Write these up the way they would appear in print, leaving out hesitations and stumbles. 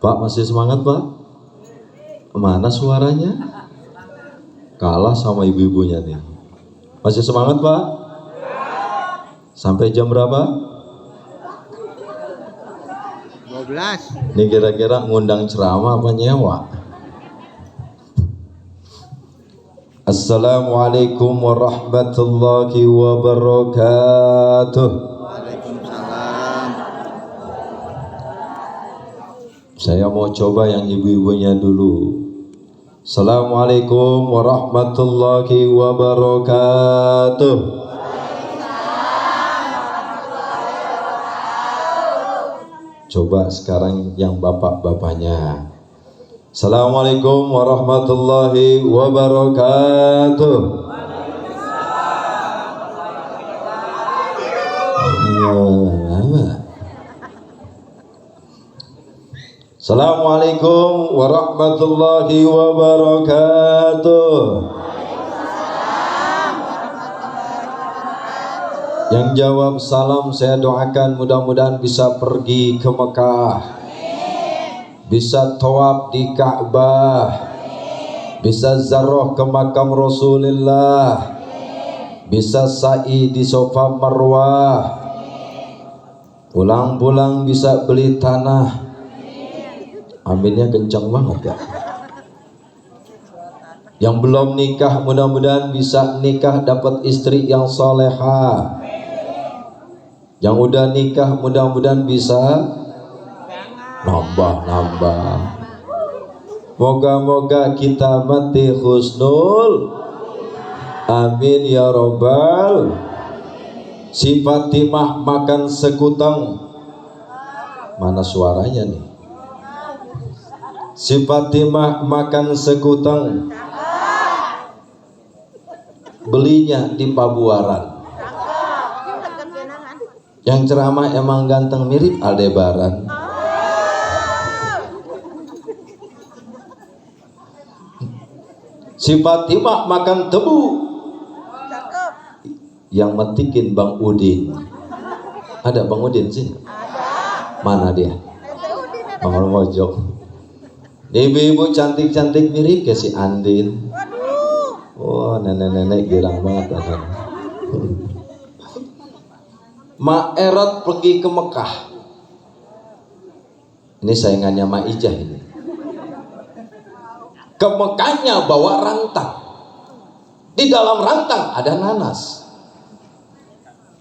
Pak masih semangat Pak? Mana suaranya? Kalah sama ibu-ibunya nih. Masih semangat Pak? Sampai jam berapa? 12. Ini kira-kira ngundang ceramah apa nyewa? Assalamualaikum warahmatullahi wabarakatuh. Waalaikumsalam. Saya mau coba yang ibu-ibunya dulu. Assalamualaikum warahmatullahi wabarakatuh. Coba sekarang yang bapak-bapaknya. Assalamualaikum warahmatullahi wabarakatuh. Assalamualaikum warahmatullahi wabarakatuh. Yang jawab salam saya doakan mudah-mudahan bisa pergi ke Mekah, bisa tawaf di Ka'bah, bisa ziarah ke makam Rasulullah, bisa sa'i di Safa Marwah, pulang-pulang bisa beli tanah. Aminnya kencang banget ya. Yang belum nikah mudah-mudahan bisa nikah dapat istri yang salehah. Yang udah nikah mudah-mudahan bisa nambah. Moga-moga kita mati husnul. Amin ya robbal. Si Fatimah makan sekutang. Mana suaranya nih? Si Fatimah makan sekutang, belinya di Pabuaran. Yang ceramah emang ganteng mirip Aldebaran. Si Fatimah makan tebu, yang metikin Bang Udin. Ada Bang Udin sih? Mana dia? Bang Mojok. Ibu-ibu cantik-cantik mirip ke si Andin. Oh, nenek-nenek girang banget. Mak Erot pergi ke Mekah. Ini saingannya Mak Ijah ini. Ke Mekahnya bawa rantang. Di dalam rantang ada nanas.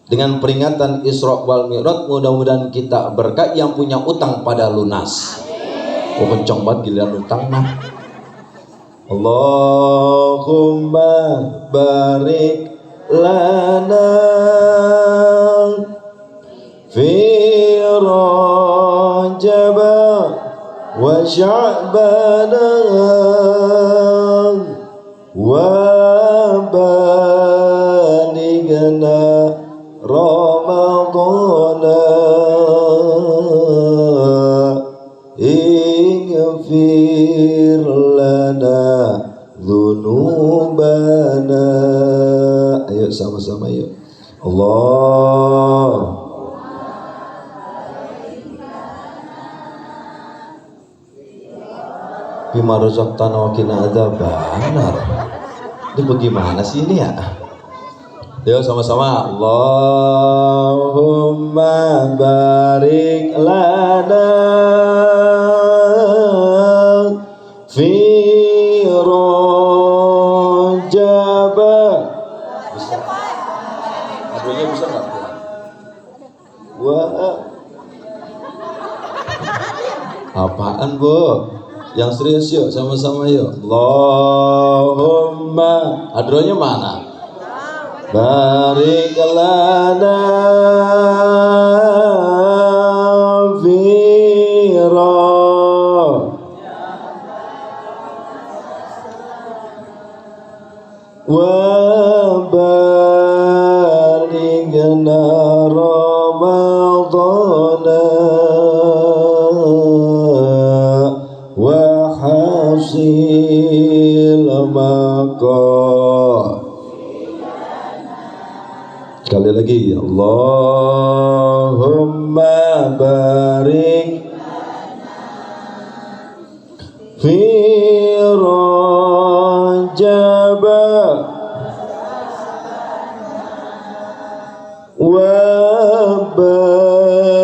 Dengan peringatan Isra wal Mi'raj mudah-mudahan kita berkah, yang punya utang pada lunas. Oh kencang banget giliran utang mah. Allahumma barik lana fi Rajab wa Sya'ban wa balighna Ramadana ighfir lana dzunubana. Ayo sama-sama yuk. Allah bima razaqtana wa qina adzabannar. Ini bagaimana sih ini ya? Ayo sama-sama. Allahumma barik lana fi Rajab. Bisa? Aduhnya bisa nggak? Wah. Apaan Bu? Yang serius yuk, sama-sama yuk. Allahumma. Adronya mana? Barik lana fi wa balighna Ramadana wa hasil maqam. Sekali lagi, Allahumma barik fi Rajab wa balighna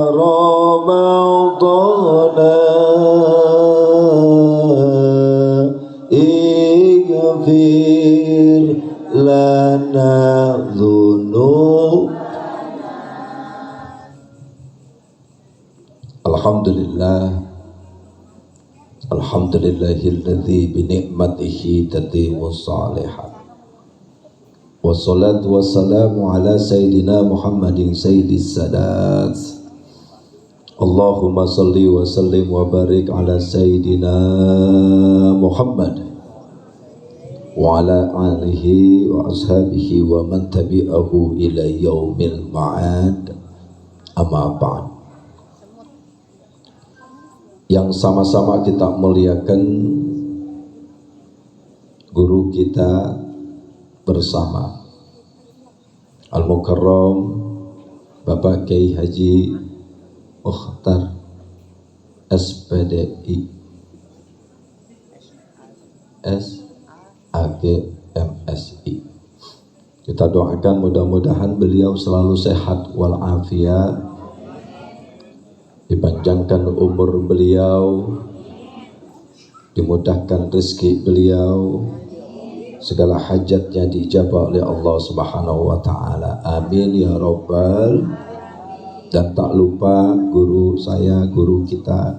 Ramadana ighfir lana dhunub. Alhamdulillahilladzi bi ni'matihi tatimmu shalihat. Wassalatu wassalamu ala sayyidina Muhammadin sayyidis sadat. Allahumma salli wa sallim wa barik ala sayyidina Muhammad wa ala alihi wa ashabihi wa man tabi'ahu ila yaumil ma'ad. Amma ba'd. Yang sama-sama kita muliakan guru kita bersama Al-Mukarram Bapak Kiai Haji Mukhtar SPDI SAGMSI. Kita doakan mudah-mudahan beliau selalu sehat walafiat, dipanjangkan umur beliau, dimudahkan rezeki beliau, segala hajatnya diijabah oleh Allah Subhanahu wa taala. Amin ya rabbal. Dan tak lupa guru saya, guru kita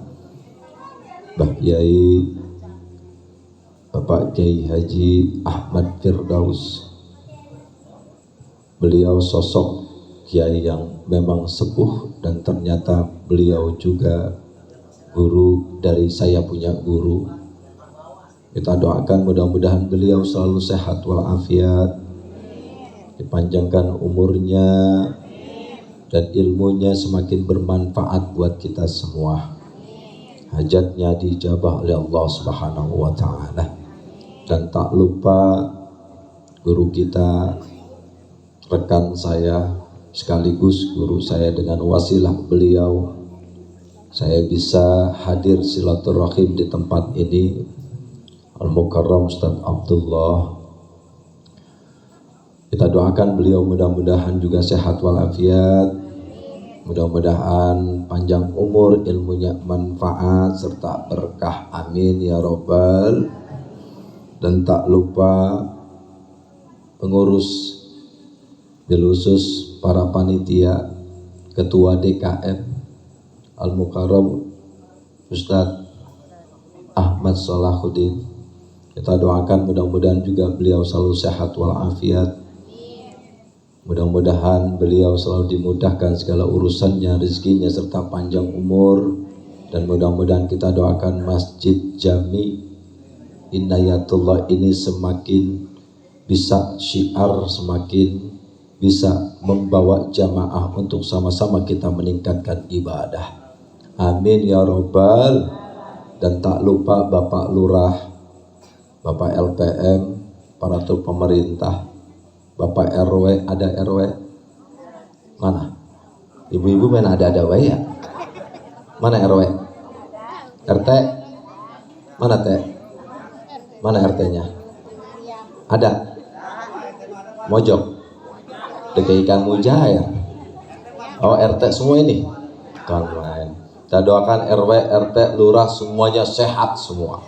Mbah Kiai Bapak Kiai Haji Ahmad Firdaus. Beliau sosok kiai yang memang sepuh dan ternyata beliau juga guru dari saya punya guru. Kita doakan mudah-mudahan beliau selalu sehat walafiat, dipanjangkan umurnya dan ilmunya semakin bermanfaat buat kita semua. Hajatnya dijabah oleh Allah Subhanahu wa taala. Dan tak lupa guru kita, rekan saya sekaligus guru saya, dengan wasilah beliau saya bisa hadir silaturahim di tempat ini, Al-Mukarram Ustaz Abdullah. Kita doakan beliau mudah-mudahan juga sehat walafiat, mudah-mudahan panjang umur, ilmunya manfaat serta berkah. Amin ya robbal. Dan tak lupa pengurus bil khusus para panitia, ketua DKM Al-Mukarram Ustaz Ahmad Salahuddin. Kita doakan mudah-mudahan juga beliau selalu sehat walafiat, mudah-mudahan beliau selalu dimudahkan segala urusannya, rezekinya serta panjang umur. Dan mudah-mudahan kita doakan Masjid Jami Inayatullah ini semakin bisa syiar, semakin bisa membawa jamaah untuk sama-sama kita meningkatkan ibadah. Amin ya robbal. Dan tak lupa Bapak Lurah, Bapak LPM, para pemerintah, Bapak RW, ada RW mana? Ibu-ibu mana ada ya? Mana RW? RT? Mana T? Mana RT-nya? Ada? Mojok? DKI Kang Mujaya. Oh RT semua ini? Kang lain. Kita doakan RW, RT, Lurah semuanya sehat semua.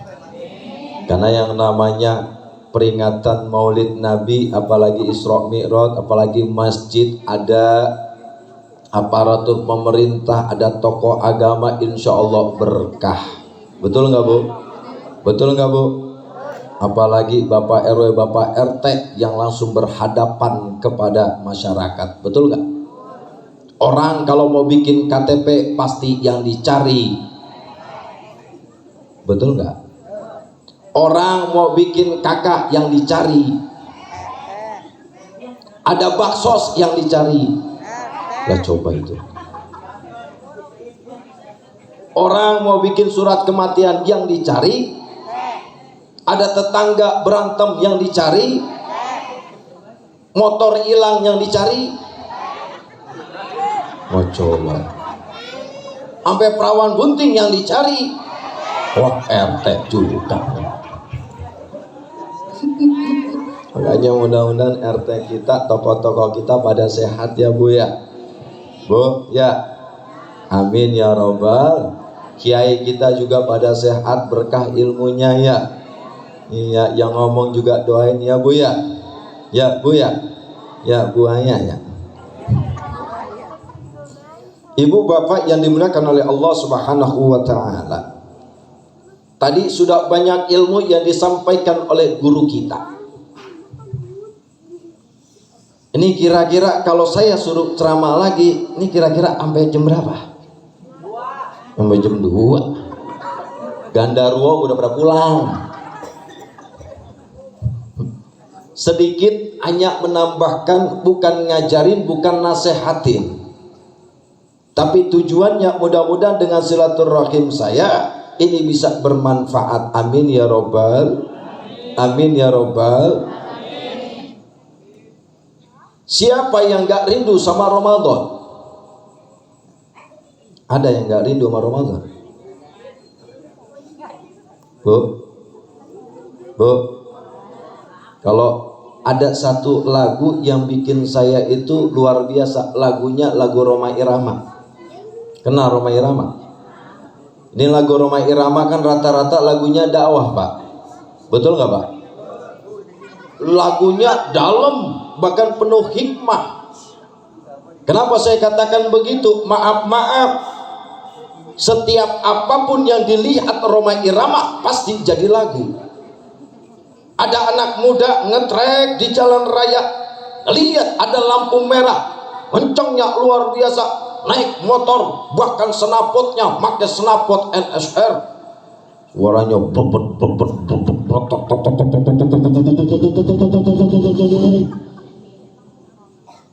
Karena yang namanya peringatan Maulid Nabi, apalagi Isra Mi'raj, apalagi masjid, ada aparatur pemerintah, ada tokoh agama, insya Allah berkah. Betul nggak Bu? Betul nggak Bu? Apalagi Bapak RW, Bapak RT yang langsung berhadapan kepada masyarakat. Betul nggak? Orang kalau mau bikin KTP pasti yang dicari. Betul nggak? Orang mau bikin kakak yang dicari. Ada baksos yang dicari. Lah coba itu. Orang mau bikin surat kematian yang dicari. Ada tetangga berantem yang dicari. Motor hilang yang dicari. Mau coba. Sampai perawan bunting yang dicari. Wah, RT juga. Makanya mudah-mudahan RT kita, tokoh-tokoh kita pada sehat ya Bu ya. Bu ya, amin ya robbal. Kiai kita juga pada sehat, berkah ilmunya ya. Iya, yang ngomong juga doain ya Bu ya. Ya Bu ya. Ya Bu Aya ya. Ibu bapak yang dimuliakan oleh Allah Subhanahu wa taala. Tadi sudah banyak ilmu yang disampaikan oleh guru kita. Ini kira-kira kalau saya suruh ceramah lagi, ini kira-kira sampai jam berapa? Sampai jam 2. Gandarwo udah pada pulang. Sedikit hanya menambahkan, bukan ngajarin, bukan nasehatin. Tapi tujuannya mudah-mudahan dengan silaturahim saya ini bisa bermanfaat. Amin ya robbal. Amin ya robbal. Siapa yang gak rindu sama Ramadan? Ada yang gak rindu sama Ramadan? Bu? Bu? Kalau ada satu lagu yang bikin saya itu luar biasa, lagunya lagu Rhoma Irama. Kenal Rhoma Irama? Ini lagu Rhoma Irama kan rata-rata lagunya dakwah Pak. Betul gak Pak? Lagunya dalam, bahkan penuh hikmah. Kenapa saya katakan begitu? Maaf, setiap apapun yang dilihat Rhoma Irama pasti jadi lagu. Ada anak muda ngetrek di jalan raya, lihat ada lampu merah, kencangnya luar biasa, naik motor, bahkan snapotnya pakai snapot NSR. Suaranya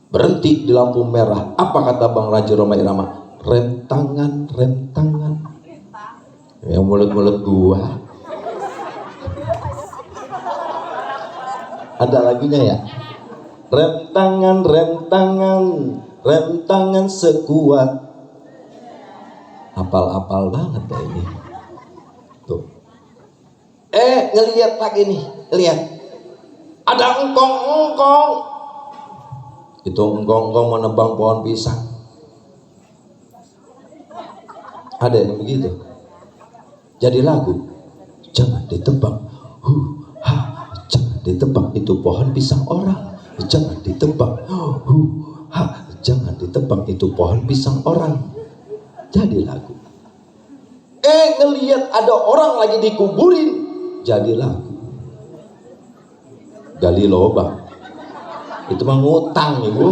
berhenti di lampu merah. Apa kata Bang Raja Rhoma Irama? Rem tangan, rem tangan. Ya mulut-mulut gua. Ada lagunya ya? Rem tangan, rem tangan, rem tangan sekuat. Apal-apal banget ya ini. Tuh. Ngelihat lagi nih, lihat. Ada engkong-engkong. Itu engkong-engkong menebang pohon pisang. Ada yang begitu. Jadi lagu. Jangan ditebang. Jangan ditebang, itu pohon pisang orang. Jangan ditebang. Jangan ditebang, itu pohon pisang orang. Jadi lagu. Ngelihat ada orang lagi dikuburin, jadi lagu. Gali lobang. Itu mah ngutang Ibu.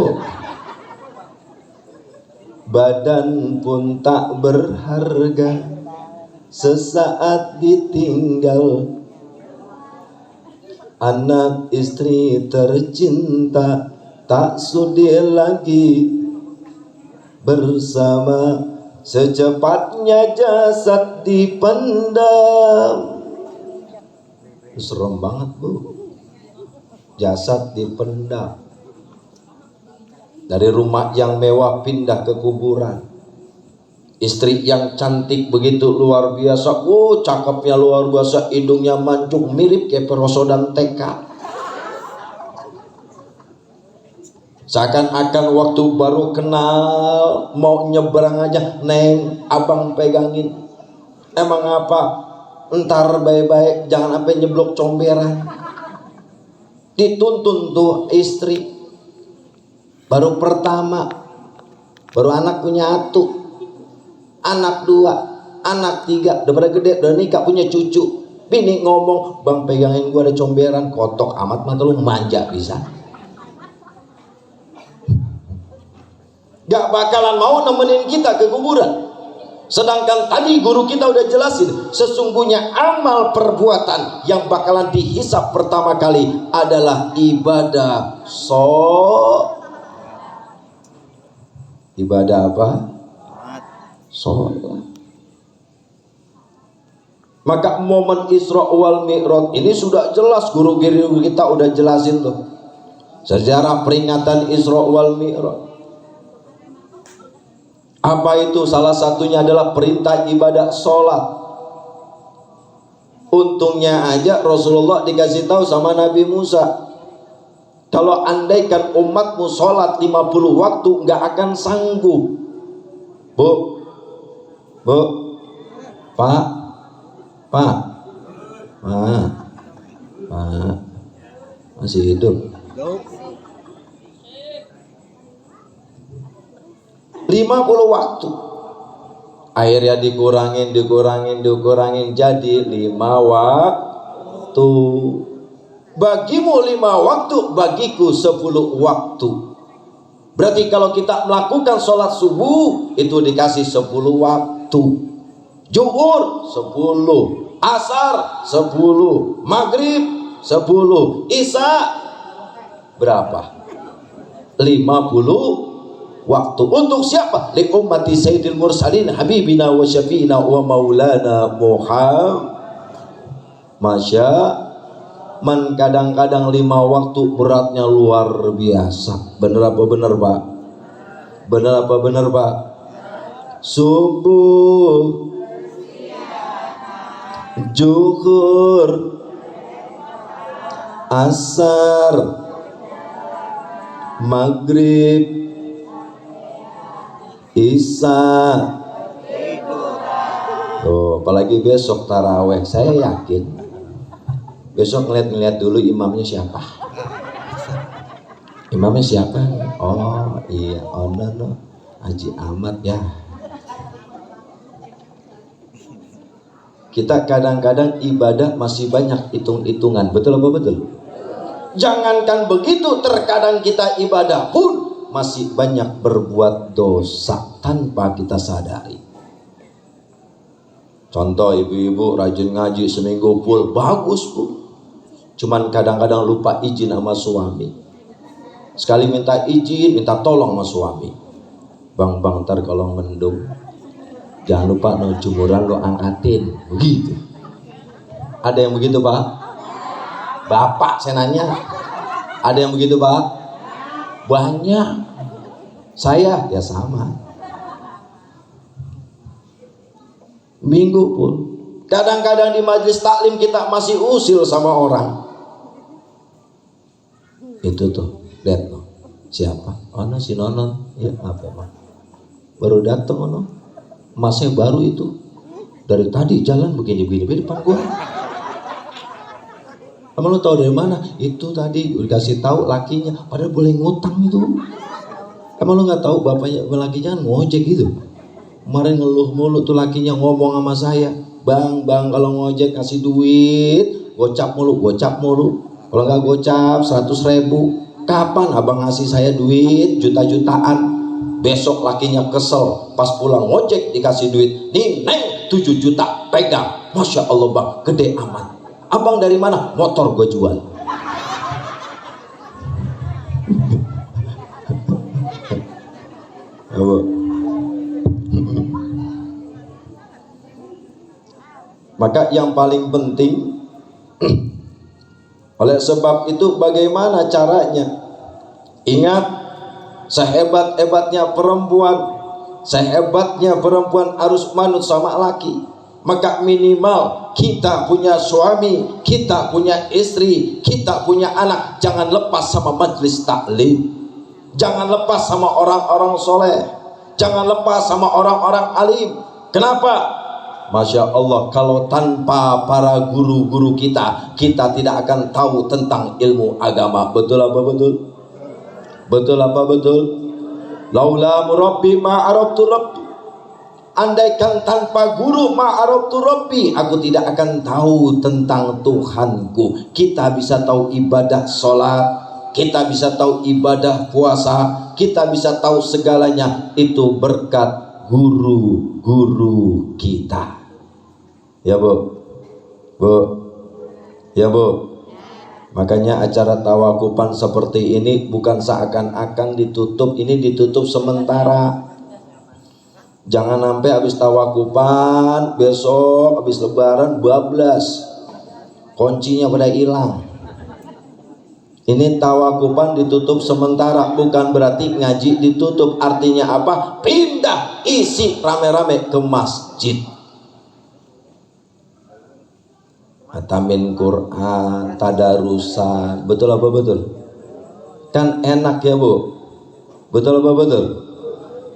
Badan pun tak berharga, sesaat ditinggal. Anak istri tercinta tak sudi lagi bersama. Secepatnya jasad dipendam. Serem banget Bu. Jasad dipendam. Dari rumah yang mewah pindah ke kuburan. Istri yang cantik begitu luar biasa. Cakepnya luar biasa. Hidungnya mancung mirip kayak Peroso dan TK. Seakan-akan waktu baru kenal, mau nyebrang aja, Neng, abang pegangin. Emang apa? Entar baik-baik, jangan sampai nyeblok comberan. Dituntun tuh istri. Baru pertama, baru anak punya 1, anak 2, anak 3, udah pada gede, udah nikah punya cucu. Bini ngomong, bang pegangin gua ada comberan, kotok amat mata lu, manja bisa. Gak bakalan mau nemenin kita ke kuburan. Sedangkan tadi guru kita udah jelasin, sesungguhnya amal perbuatan yang bakalan dihisap pertama kali adalah ibadah ibadah apa? Sholat. Maka momen Isra wal Mi'raj ini sudah jelas, guru kita udah jelasin tuh sejarah peringatan Isra wal Mi'raj. Apa itu? Salah satunya adalah perintah ibadah sholat. Untungnya aja Rasulullah dikasih tahu sama Nabi Musa, kalau andaikan umatmu sholat 50 waktu nggak akan sanggup. Bu, Pak, Pak, masih hidup. 50 waktu. Akhirnya dikurangin jadi 5 waktu. Bagimu 5 waktu, bagiku 10 waktu. Berarti kalau kita melakukan sholat subuh itu dikasih 10 waktu. Zuhur 10, asar 10, maghrib 10, isya berapa? 50 waktu. Untuk siapa? Li ummati sayyidil mursalin habibina wa syafiina wa maulana Muhammad. Masya man, kadang-kadang 5 waktu beratnya luar biasa. Bener apa bener Pak? Bener apa bener Pak? Subuh, zuhur, asar, maghrib, isya. Oh, apalagi besok taraweh. Saya yakin besok ngeliat dulu imamnya siapa. Imamnya siapa? Oh iya, no. Haji Ahmad ya. Kita kadang-kadang ibadah masih banyak hitung-hitungan. Betul apa betul? Jangankan begitu, terkadang kita ibadah pun masih banyak berbuat dosa tanpa kita sadari. Contoh, ibu-ibu rajin ngaji seminggu full, bagus Bu. Cuman kadang-kadang lupa izin sama suami. Sekali minta izin, minta tolong sama suami. Bang, ntar kalau mendung jangan lupa no jemuran lo angkatin. Begitu. Ada yang begitu Pak? Bapak saya nanya. Ada yang begitu Pak? Banyak. Saya ya sama. Minggu pun kadang-kadang di majelis taklim kita masih usil sama orang. Itu tuh, lihat tuh. Siapa? Oh, no, si Nonon. Ya, apa Pak? Baru datang no. Masnya baru itu. Dari tadi jalan begini di depan gua. Emang lu tahu dari mana? Itu tadi dikasih tahu lakinya, padahal boleh ngutang itu. Emang lu nggak tahu bapaknya lakinya ngojek gitu? Kemarin ngeluh mulu tuh lakinya ngomong sama saya, bang kalau ngojek kasih duit, gocap mulu. Kalau nggak gocap 100.000, kapan abang ngasih saya duit juta-jutaan? Besok lakinya kesel, pas pulang ngojek dikasih duit, nih neng 7 juta pegang, masya Allah bang, gede amat. Abang dari mana? Motor gue jual. Maka yang paling penting oleh sebab itu bagaimana caranya? Ingat, sehebat-hebatnya perempuan harus manut sama laki. Maka minimal kita punya suami, kita punya istri, kita punya anak, jangan lepas sama majelis taklim, jangan lepas sama orang-orang soleh, jangan lepas sama orang-orang alim. Kenapa? Masya Allah, kalau tanpa para guru-guru kita tidak akan tahu tentang ilmu agama. Betul apa betul? Betul apa betul? Laula murabbi ma'arabtu rabbi. Andaikan tanpa guru ma'arabtu rabbi, aku tidak akan tahu tentang Tuhanku. Kita bisa tahu ibadah sholat, kita bisa tahu ibadah puasa, kita bisa tahu segalanya. Itu berkat guru-guru kita. Ya Bu, ya Bu. Makanya acara tawakupan seperti ini bukan seakan-akan ditutup, ini ditutup sementara. Jangan sampai habis tawakupan besok habis lebaran bablas, kuncinya pada hilang. Ini tawakupan ditutup sementara, bukan berarti ngaji ditutup. Artinya apa? Pindah isi rame-rame ke masjid. Hatamin Quran, tadarusan, betul apa betul? Kan enak ya Bu, betul apa betul?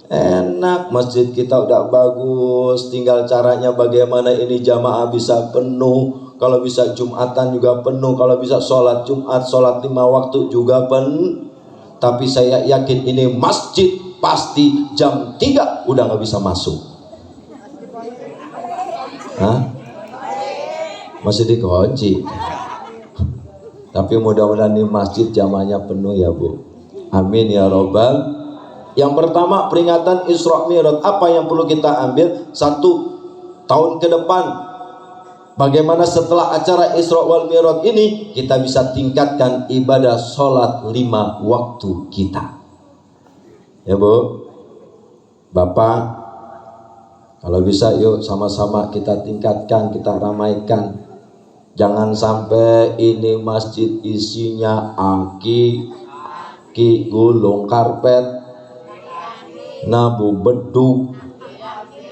Enak, masjid kita udah bagus, tinggal caranya bagaimana ini jamaah bisa penuh. Kalau bisa Jumatan juga penuh, kalau bisa sholat Jumat, sholat 5 waktu juga penuh. Tapi saya yakin ini masjid pasti jam 3 udah nggak bisa masuk. Hah? Masih dikunci. Tapi mudah-mudahan ini masjid jamaahnya penuh ya Bu. Amin ya robbal. Yang pertama, peringatan Isra Mi'raj. Apa yang perlu kita ambil? 1 tahun ke depan, bagaimana setelah acara Isra wal Mi'raj ini kita bisa tingkatkan ibadah sholat 5 waktu kita. Ya Bu, Bapak, kalau bisa yuk sama-sama kita tingkatkan, kita ramaikan. Jangan sampai ini masjid isinya aki gulung karpet, nabu beduk,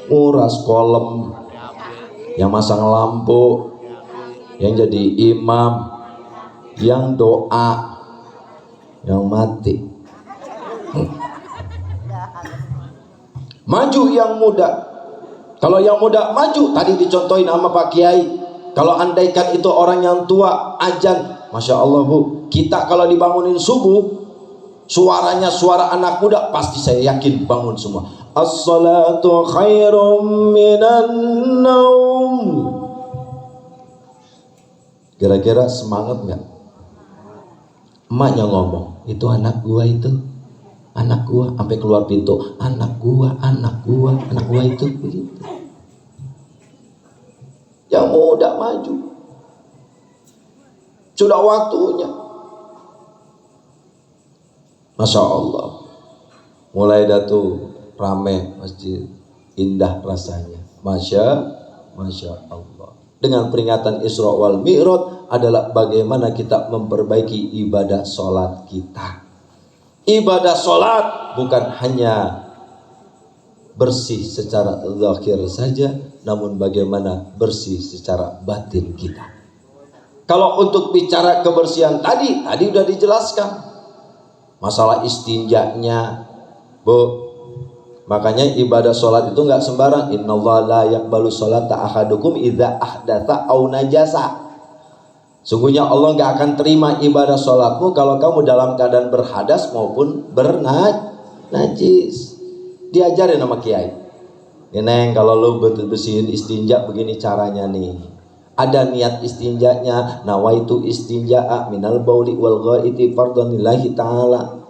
nguras kolam, yang masang lampu, yang jadi imam, yang doa, yang mati. Maju yang muda. Kalau yang muda maju, tadi dicontohin sama Pak Kiai. Kalau andaikan itu orang yang tua, azan, Masya Allah Bu, kita kalau dibangunin subuh, suaranya suara anak muda, pasti saya yakin bangun semua. As-salatu khairum minan naum. Kira-kira semangat nggak? Emaknya ngomong, itu anak gua itu, anak gua, sampai keluar pintu, anak gua itu begitu. Yang muda maju, sudah waktunya. Masya Allah, mulai datu rame masjid, indah rasanya. Masya Allah. Dengan peringatan Isra wal Mi'raj adalah bagaimana kita memperbaiki ibadah sholat kita. Ibadah sholat bukan hanya bersih secara zahir saja, namun bagaimana bersih secara batin kita. Kalau untuk bicara kebersihan tadi udah dijelaskan masalah istinjanya, Bu. Makanya ibadah sholat itu nggak sembarang. Innallaha la yaqbalu sholata ahadukum idza ahdatsa aw najasa. Sungguhnya Allah nggak akan terima ibadah sholatmu kalau kamu dalam keadaan berhadas maupun bernajis. Diajarin sama kiai. Neng, kalau lu bersihin istinja begini caranya nih. Ada niat istinjanya, nawaitu istinja'a minal bauli wal ghaiti fardhon lillahi ta'ala.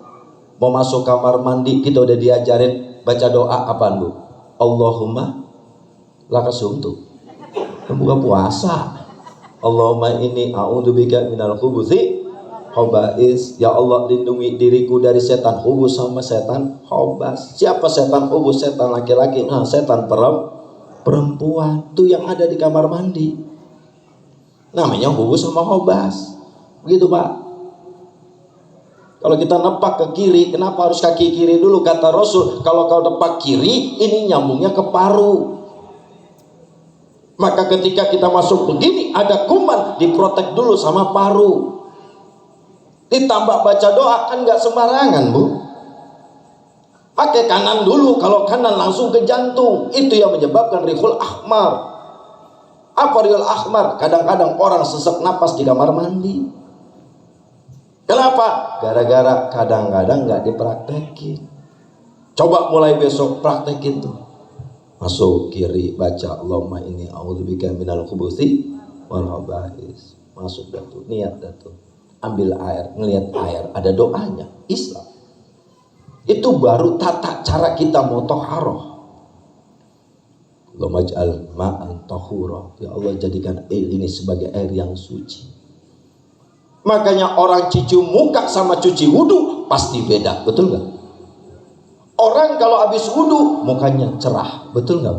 Mau masuk kamar mandi kita udah diajarin baca doa apa Bu? Allahumma lakasumtu. Buka puasa. Allahumma inni a'udzubika minal khubuthi khobais. Ya Allah, lindungi diriku dari setan khubus sama setan khobas. Siapa setan khubus? Setan laki-laki. Nah, setan perempuan tuh yang ada di kamar mandi, namanya khubus sama khobas. Begitu Pak. Kalau kita nepak ke kiri, kenapa harus kaki kiri dulu? Kata Rasul, kalau kau nepak kiri, ini nyambungnya ke paru. Maka ketika kita masuk begini, ada kuman, diprotek dulu sama paru. Ditambah baca doa, kan nggak sembarangan Bu. Pakai kanan dulu, kalau kanan langsung ke jantung. Itu yang menyebabkan rihul ahmar. Apa rihul ahmar? Kadang-kadang orang sesak napas di kamar mandi. Kenapa? Gara-gara kadang-kadang nggak dipraktekin. Coba mulai besok praktekin tuh. Masuk kiri, baca Allahumma inni a'udzubika minal khubuthi wal khaba'is. Masuk dah tuh, niat dah tuh. Ambil air, ngelihat air, ada doanya. Islam itu baru tata cara kita mau toharoh. Allahumma ij'al ma'an tahura. Ya Allah, jadikan air ini sebagai air yang suci. Makanya orang cuci muka sama cuci wudhu pasti beda, betul nggak? Orang kalau habis wudhu mukanya cerah, betul nggak?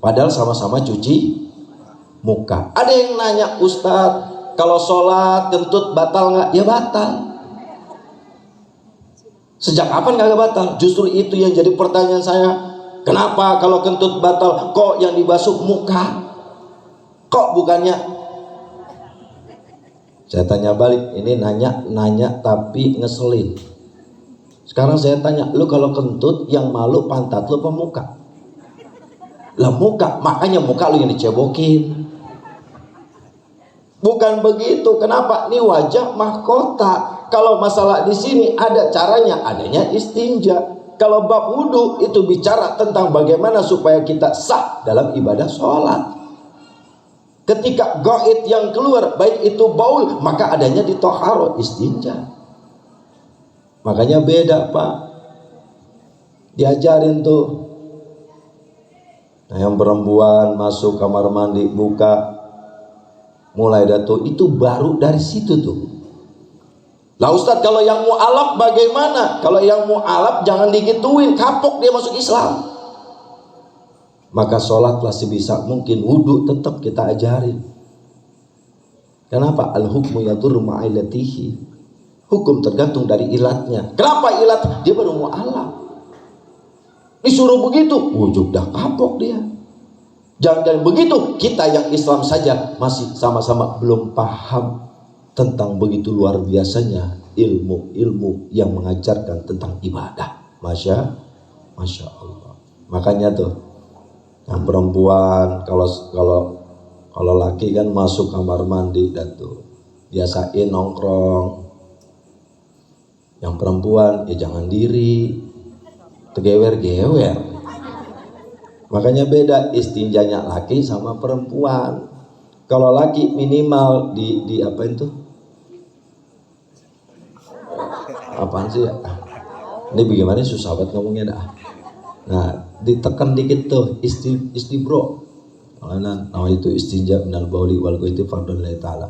Padahal sama-sama cuci muka. Ada yang nanya, Ustadz, kalau sholat kentut batal nggak? Ya batal. Sejak kapan nggak batal? Justru itu yang jadi pertanyaan saya. Kenapa kalau kentut batal kok yang dibasuh muka? Kok bukannya Saya tanya balik, ini nanya tapi ngeselin. Sekarang saya tanya, lu kalau kentut yang malu pantat lu apa muka? Lah muka, makanya muka lu yang dicebokin. Bukan begitu. Kenapa? Ini wajah mahkota. Kalau masalah di sini ada caranya, adanya istinja. Kalau bab wudu itu bicara tentang bagaimana supaya kita sah dalam ibadah sholat. Ketika gaid yang keluar, baik itu baul, maka adanya di toharo, istinja. Makanya beda Pak. Diajarin tuh. Nah, yang perempuan masuk kamar mandi, buka, mulai datu, itu baru dari situ tuh. Lah Ustadz, kalau yang mu'alaf bagaimana? Kalau yang mu'alaf jangan digituin, kapok dia masuk Islam. Maka sholatlah sebisa mungkin, wudhu tetap kita ajarin. Kenapa? Al-hukmu yadur ma'ilatihi. Hukum tergantung dari ilatnya. Kenapa ilat? Dia baru mu'alaf. Disuruh begitu, wujud dah kapok dia. Jangan begitu, kita yang Islam saja masih sama-sama belum paham tentang begitu luar biasanya ilmu-ilmu yang mengajarkan tentang ibadah. Masya Allah. Makanya tuh yang perempuan kalau laki kan masuk kamar mandi dan tuh biasain nongkrong. Yang perempuan ya jangan diri, tegewer-gewer. Makanya beda istinjanya laki sama perempuan. Kalau laki minimal di apa itu? Apaan sih ya? Ini bagaimana susah banget ngomongnya dah. Nah, ditekan dikit tuh istibro. Nah itu istinja minal bauli wal ghaiti fardhun lillahi ta'ala.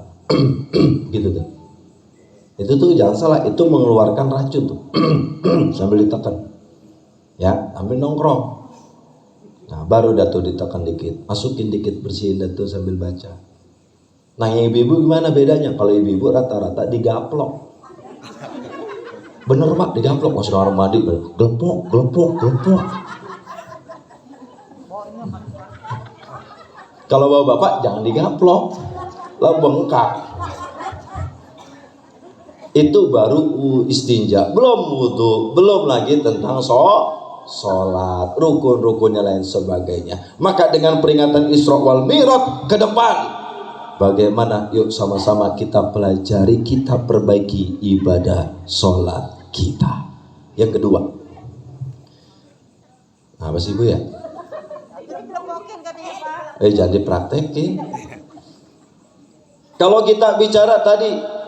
Gitu tuh. Itu tuh jangan salah, itu mengeluarkan racun tuh. Sambil ditekan. Ya, sambil nongkrong. Nah, baru datu ditekan dikit, masukin dikit, bersihin datu sambil baca. Nah, yang ibu-ibu gimana bedanya? Kalau ibu-ibu rata-rata digaplok. Bener Pak, digaplok. Masuk kamar mandi, gelepok. Kalau bapak jangan digaplok, lah bengkak. Itu baru istinja, belum wudu, belum lagi tentang sholat, rukun-rukunnya lain sebagainya. Maka dengan peringatan Isra wal Mi'raj ke depan, bagaimana? Yuk sama-sama kita pelajari, kita perbaiki ibadah sholat kita. Yang kedua, apa sih Bu ya? Jangan dipraktekin. Kalau kita bicara tadi,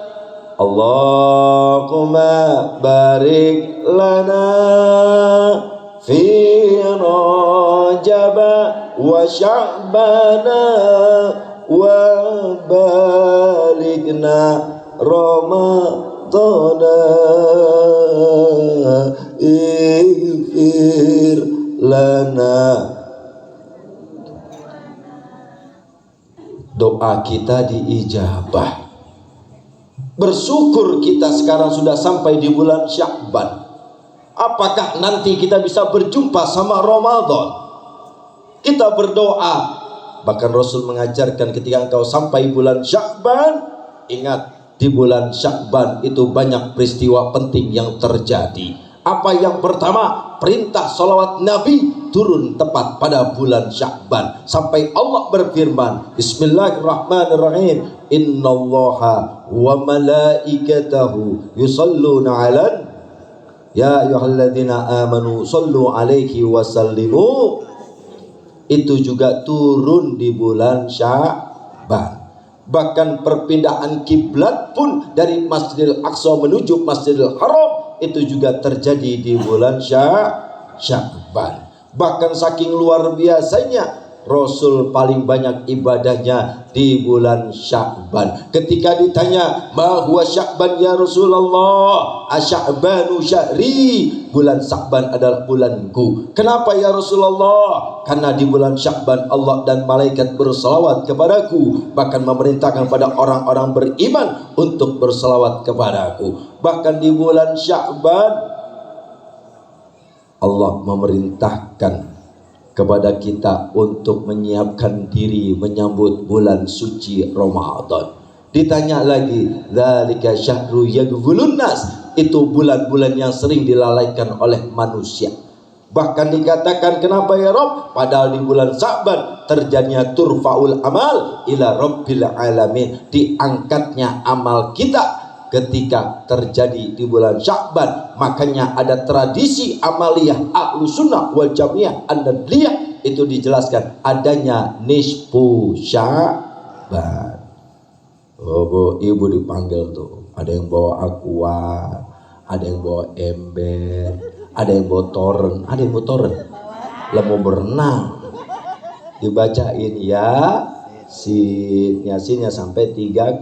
Allahumma barik lana fi Rajab wa Sya'bana wa balikna Ramadana ighfir lana. Doa kita diijabah. Bersyukur kita sekarang sudah sampai di bulan Sya'ban. Apakah nanti kita bisa berjumpa sama Ramadan? Kita berdoa. Bahkan Rasul mengajarkan ketika engkau sampai bulan Sya'ban, ingat di bulan Sya'ban itu banyak peristiwa penting yang terjadi. Apa yang pertama? Perintah salawat Nabi turun tepat pada bulan Sya'ban. Sampai Allah berfirman, Bismillahirrahmanirrahim, Innallaha wa malaikatahu yusalluna 'alan ya ayyuhalladzina amanu sallu 'alaihi wa sallimu. Itu juga turun di bulan Sya'ban. Bahkan perpindahan kiblat pun dari Masjidil Aqsa menuju Masjidil Haram itu juga terjadi di bulan Sya'ban. Bahkan saking luar biasanya Rasul paling banyak ibadahnya di bulan Sya'ban. Ketika ditanya, "Ma huwa Sya'ban ya Rasulullah?" "Asya'banu syahri." Bulan Sya'ban adalah bulanku. Kenapa ya Rasulullah? Karena di bulan Sya'ban Allah dan malaikat berselawat kepadaku, bahkan memerintahkan pada orang-orang beriman untuk berselawat kepadaku. Bahkan di bulan Sya'ban Allah memerintahkan kepada kita untuk menyiapkan diri menyambut bulan suci Ramadan. Ditanya lagi, dzalika syahru yaghfulun nas, itu bulan-bulan yang sering dilalaikan oleh manusia. Bahkan dikatakan, kenapa ya Rob? Padahal di bulan Sya'ban terjadinya turfa'ul amal ila rabbil alamin, diangkatnya amal kita ketika terjadi di bulan Sya'ban. Makanya ada tradisi amaliyah Ahlus Sunnah wal Jamiah An-Nadliyah, itu dijelaskan adanya nisfu Sya'ban. Oh bu, ibu dipanggil tuh, ada yang bawa aqua, ada yang bawa ember, ada yang bawa toren, ada yang bawa toren, lah mau berenang, dibacain Yasinnya sampai 3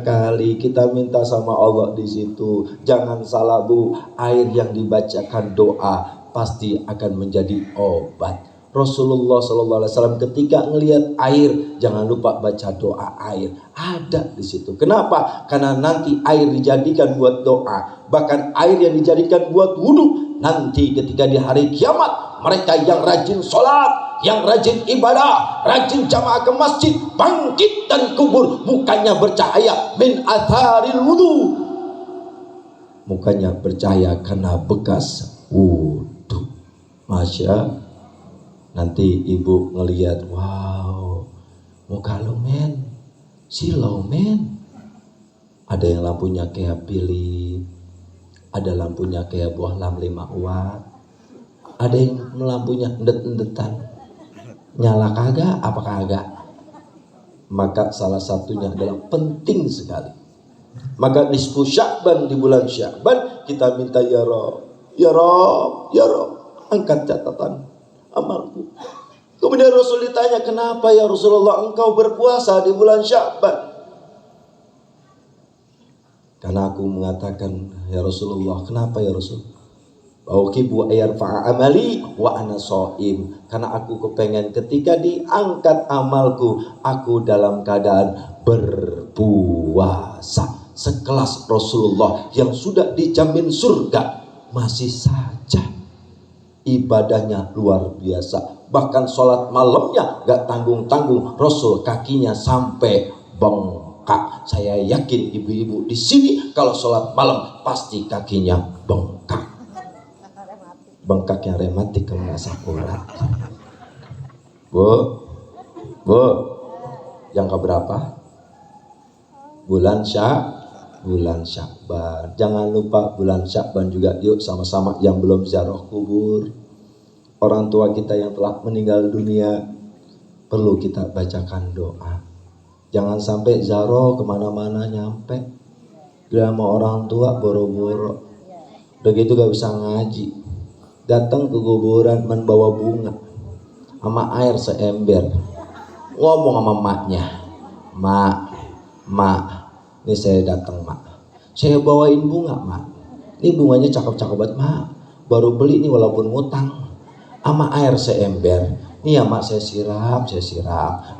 kali. Kita minta sama Allah di situ. Jangan salah bu, air yang dibacakan doa pasti akan menjadi obat. Rasulullah SAW ketika ngelihat air, jangan lupa baca doa air. Ada di situ. Kenapa? Karena nanti air dijadikan buat doa. Bahkan air yang dijadikan buat wudhu. Nanti ketika di hari kiamat, mereka yang rajin sholat, yang rajin ibadah, rajin jamaah ke masjid, bangkit dari kubur, mukanya bercahaya min atharil wudhu. Mukanya bercahaya karena bekas wudhu. Masya. Nanti ibu ngelihat, wow, muka lo men, silau men. Ada yang lampunya kayak Philip, ada lampunya kayak buah lam 5 watt, ada yang lampunya endet-endetan, nyala kagak, apa kagak. Maka salah satunya adalah penting sekali. Maka nisfu Sya'ban, di bulan Sya'ban kita minta ya Rob, ya Rob, ya Rob, angkat catatan amalku. Kemudian Rasul ditanya, kenapa ya Rasulullah engkau berpuasa di bulan Sya'ban? Karena aku mengatakan, ya Rasulullah, kenapa ya Rasul? Auqibu ayarfa'a amali wa ana shaim. Karena aku kepengen ketika diangkat amalku, aku dalam keadaan berpuasa. Sekelas Rasulullah yang sudah dijamin surga, masih saja ibadahnya luar biasa. Bahkan sholat malamnya gak tanggung-tanggung, Rasul kakinya sampai bengkak. Saya yakin ibu-ibu di sini kalau sholat malam pasti kakinya bengkak. Bengkaknya rematik kalau nggak sakurat. Bu, yang keberapa? Bulan Sya'ban. Jangan lupa bulan Sya'ban juga, yuk sama-sama yang belum ziarah kubur, orang tua kita yang telah meninggal dunia, perlu kita bacakan doa. Jangan sampai ziarah kemana-mana nyampe dia sama orang tua boro-boro, udah gitu gak bisa ngaji, datang ke kuburan membawa bunga sama air seember, ngomong sama maknya, mak, ini saya datang mak, saya bawain bunga mak, ini bunganya cakep-cakep banget mak, baru beli nih walaupun ngutang, sama air seember, nih ya mak saya siram,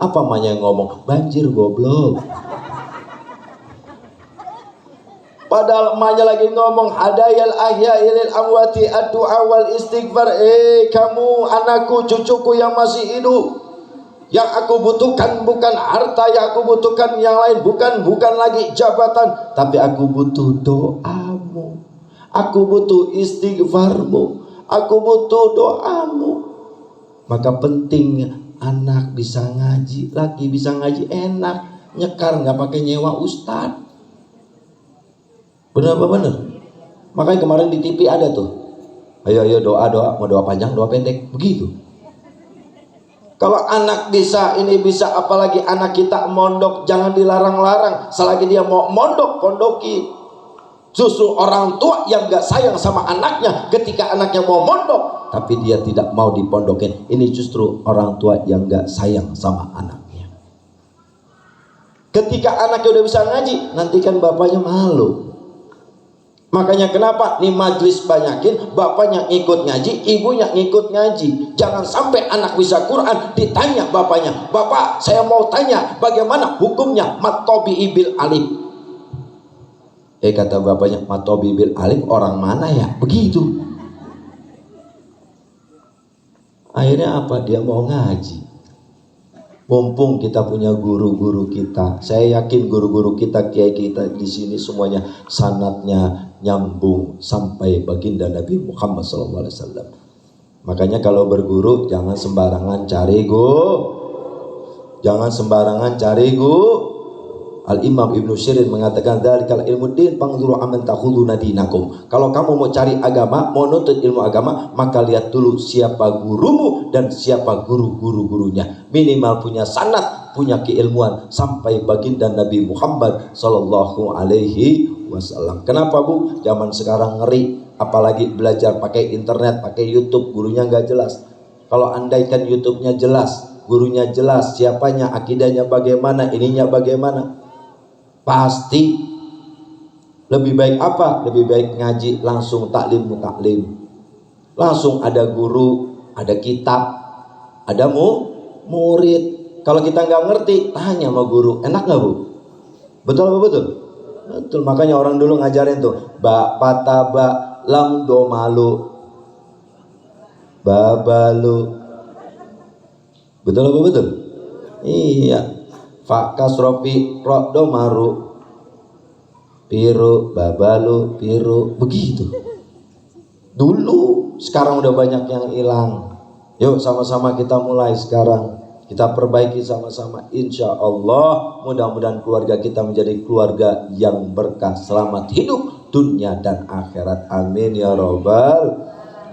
apa emaknya ngomong, banjir goblok. Padahal emaknya lagi ngomong, hadayal ahya ilil amwati ad-du'a wal istighfar. Kamu anakku, cucuku yang masih hidup, yang aku butuhkan bukan harta, yang aku butuhkan yang lain, bukan lagi jabatan, tapi aku butuh doamu, aku butuh istighfarmu, aku butuh doamu. Maka penting anak bisa ngaji, lagi bisa ngaji enak, nyekar nggak pakai nyewa ustad. Benar apa benar? Makanya kemarin di TV ada tuh, ayo doa, mau doa panjang, doa pendek, begitu. Kalau anak bisa, ini bisa, apalagi anak kita mondok, jangan dilarang-larang. Selagi dia mau mondok, pondoki. Justru orang tua yang gak sayang sama anaknya ketika anaknya mau mondok, tapi dia tidak mau dipondokin, ini justru orang tua yang gak sayang sama anaknya. Ketika anaknya udah bisa ngaji, nanti kan bapaknya malu. Makanya kenapa nih majlis banyakin, bapaknya ikut ngaji, ibunya ikut ngaji. Jangan sampai anak bisa Quran ditanya bapaknya, bapak saya mau tanya bagaimana hukumnya matobi bil alif. Kata bapaknya, matobi bil alif orang mana ya? Begitu. Akhirnya apa? Dia mau ngaji. Mumpung kita punya guru-guru kita, saya yakin guru-guru kita, kiai kita di sini semuanya sanadnya nyambung sampai baginda Nabi Muhammad SAW. Makanya kalau berguru jangan sembarangan cari jangan sembarangan cari Al-Imam Ibnu Syirin mengatakan dzalikal ilmu din fangzuru amman takhuduna dinakum. Kalau kamu mau cari agama, mau nuntut ilmu agama, maka lihat dulu siapa gurumu dan siapa guru-gurunya. Minimal punya sanad, punya keilmuan sampai baginda Nabi Muhammad sallallahu alaihi wasallam. Kenapa Bu? Zaman sekarang ngeri, apalagi belajar pakai internet, pakai YouTube, gurunya nggak jelas. Kalau andaikan YouTube-nya jelas, gurunya jelas, siapanya, akidahnya bagaimana, ininya bagaimana, pasti lebih baik apa? Lebih baik ngaji langsung taklim mutaklim, langsung ada guru, ada kitab, ada murid. Kalau kita nggak ngerti, tanya sama guru, enak nggak Bu? Betul apa betul? Betul. Makanya orang dulu ngajarin tuh ba pataba lam do malu babalu. Betul apa betul? Iya. Fa kasrofi ro do maru piru babalu piru, begitu dulu. Sekarang udah banyak yang hilang. Yuk sama-sama kita mulai sekarang, kita perbaiki sama-sama. Insya Allah mudah-mudahan keluarga kita menjadi keluarga yang berkah, selamat hidup dunia dan akhirat. Amin ya robbal,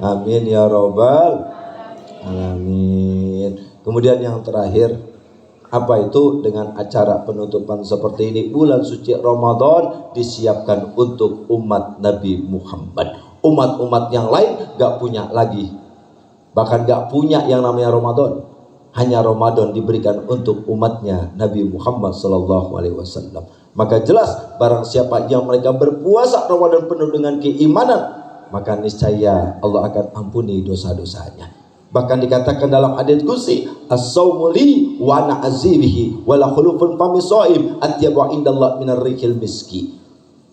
amin ya robbal alamin. Kemudian yang terakhir, apa itu? Dengan acara penutupan seperti ini, bulan suci Ramadan disiapkan untuk umat Nabi Muhammad. Umat-umat yang lain gak punya lagi, bahkan gak punya yang namanya Ramadan. Hanya Ramadan diberikan untuk umatnya Nabi Muhammad SAW. Maka jelas barang siapa yang mereka berpuasa Ramadan penuh dengan keimanan, maka niscaya Allah akan ampuni dosa-dosanya. Bahkan dikatakan dalam hadits qudsi, as-saumu li wa ana azibihi wa la khulufun fami shaim atyabu indallah minar rihil miski.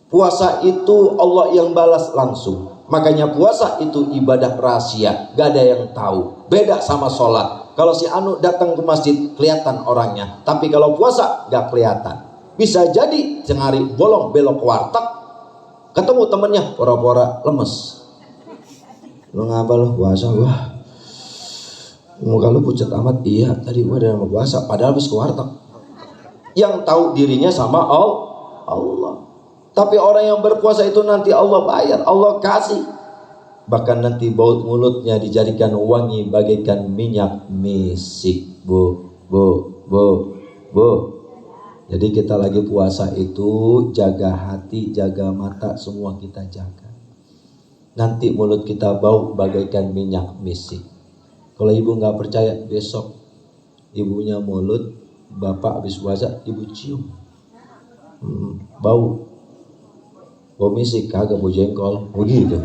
Puasa itu Allah yang balas langsung. Makanya puasa itu ibadah rahasia, gak ada yang tahu. Beda sama sholat. Kalau si anu datang ke masjid kelihatan orangnya, tapi kalau puasa gak kelihatan. Bisa jadi cengari bolong belok warteg, ketemu temennya pora-pora lemes. Lu ngapa lu puasa? Wah, muka lu pucat amat. Iya, tadi gua ada mau puasa, padahal habis ke warteg. Yang tahu dirinya sama Allah. Tapi orang yang berpuasa itu nanti Allah bayar, Allah kasih. Bahkan nanti baut mulutnya dijadikan wangi bagaikan minyak misik. Bu. Jadi kita lagi puasa itu jaga hati, jaga mata, semua kita jaga. Nanti mulut kita bau bagaikan minyak misik. Kalau ibu nggak percaya, besok ibunya mulut, bapak habis puasa, ibu cium, bau misik, kagak bau jengkol, begitu.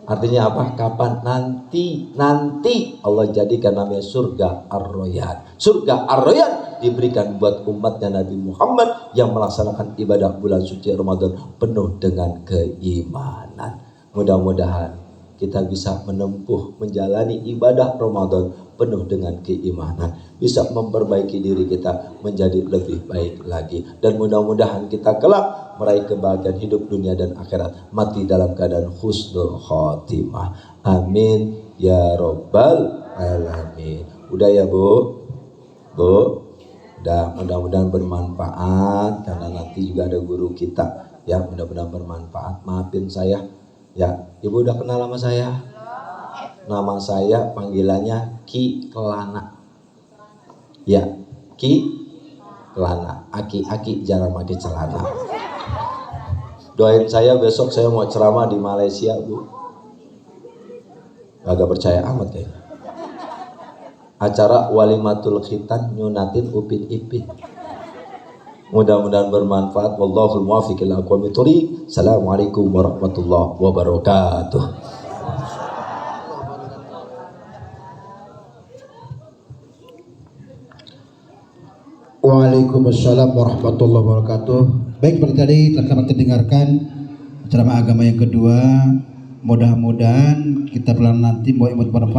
Artinya apa? Kapan? Nanti Allah jadikan namanya surga Ar-Royan. Surga Ar-Royan diberikan buat umatnya Nabi Muhammad yang melaksanakan ibadah bulan suci Ramadan penuh dengan keimanan. Mudah-mudahan kita bisa menempuh menjalani ibadah Ramadan penuh dengan keimanan, bisa memperbaiki diri kita menjadi lebih baik lagi, dan mudah-mudahan kita kelak meraih kebahagiaan hidup dunia dan akhirat, mati dalam keadaan husnul khotimah. Amin ya robbal alamin. Udah ya Bu, udah, mudah-mudahan bermanfaat, karena nanti juga ada guru kita ya, mudah-mudahan bermanfaat. Maafin saya ya, ibu udah kenal sama saya? Nama saya panggilannya Ki Kelana. Ya, Ki Kelana. Aki jarang pakai celana. Doain saya besok saya mau ceramah di Malaysia, Bu. Agak percaya amat kayaknya. Acara walimatul khitan nyunatin upin ipin. Mudah-mudahan bermanfaat. Wallahul muwaffiq ila aqwamit thoriq. Assalamualaikum warahmatullahi wabarakatuh. Waalaikumsalam warahmatullahi wabarakatuh. Baik, seperti tadi telah kami dengarkan ceramah agama yang kedua. Mudah-mudahan kita pelan nanti mau bermanfaat.